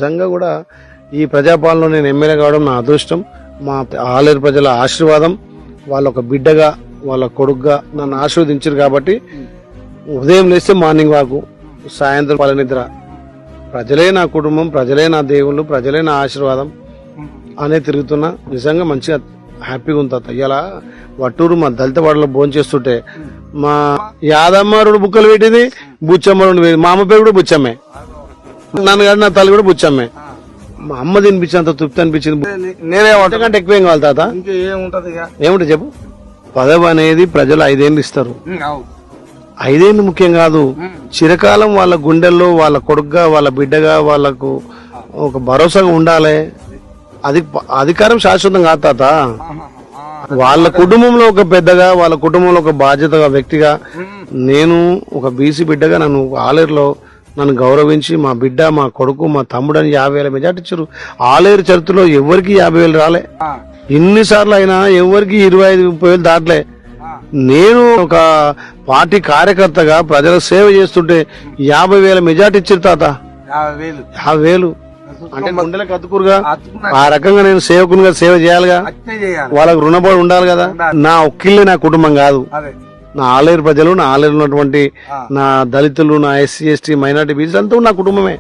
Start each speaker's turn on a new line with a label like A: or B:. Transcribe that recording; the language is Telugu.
A: నిజంగా కూడా ఈ ప్రజాపాలనలో నేను ఎమ్మెల్యే కావడం నా అదృష్టం. మా ఆలేరు ప్రజల ఆశీర్వాదం, వాళ్ళ ఒక బిడ్డగా వాళ్ళ కొడుకుగా నన్ను ఆశీర్వదించారు. కాబట్టి ఉదయం లేస్తే మార్నింగ్ వాకు, సాయంత్రం వాళ్ళ నిద్ర, ప్రజలే నా కుటుంబం, ప్రజలే నా దేవుళ్ళు, ప్రజలే నా ఆశీర్వాదం అనే తిరుగుతున్నా. నిజంగా మంచిగా హ్యాపీగా ఉంది తాత. ఇలా వట్టూరు మా దళిత వాడలో భోజనం చేస్తుంటే మా యాదమ్మ రెండు బుక్కలు పెట్టింది, బుచ్చమ్మ రెండు, మా అమ్మ పేరు కూడా బుచ్చమ్మే, నాన్నగారు నా తల్లి కూడా బుచ్చమ్మే. మా అమ్మ తినిపించినంత తృప్తి అనిపించింది. నేనే వంటకంటే ఎక్కువ ఏం కావాలి తాత? ఏముంటుంది చెప్పు. పదవి అనేది ప్రజలు 5 ఏళ్ళు ఇస్తారు. 5 ఏళ్ళు ముఖ్యం కాదు, చిరకాలం వాళ్ళ గుండెల్లో వాళ్ళ కొడుకుగా వాళ్ళ బిడ్డగా వాళ్ళకు ఒక భరోసాగా ఉండాలి. అది అధికారం శాశ్వతం కాదు తాత. వాళ్ళ కుటుంబంలో ఒక పెద్దగా, వాళ్ళ కుటుంబంలో ఒక బాధ్యతగా వ్యక్తిగా, నేను ఒక బీసీ బిడ్డగా నన్ను ఆలేరులో నన్ను గౌరవించి మా బిడ్డ, మా కొడుకు, మా తమ్ముడు అని 50,000 మెజార్టీ ఇచ్చారు. ఆలేరు చరిత్రలో ఎవరికి 50,000 రాలే. ఇన్నిసార్లు అయినా ఎవరికి 25-30,000 దాటలే. నేను ఒక పార్టీ కార్యకర్తగా ప్రజల సేవ చేస్తుంటే 50,000 మెజార్టీ ఇచ్చారు తాత. 50,000 అంటే గుండెలకు అతుకురుగా. ఆ రకంగా నేను సేవకునిగా సేవ చేయాలిగా, వాళ్ళకు రుణపడి ఉండాలి కదా. నా ఒక్కిల్లే నా కుటుంబం కాదు, నా ఆలేరు ప్రజలు, నా ఆలేరు ఉన్నటువంటి నా దళితులు, నా ఎస్సీ ఎస్టీ మైనార్టీ బీసీ అంతా నా కుటుంబమే.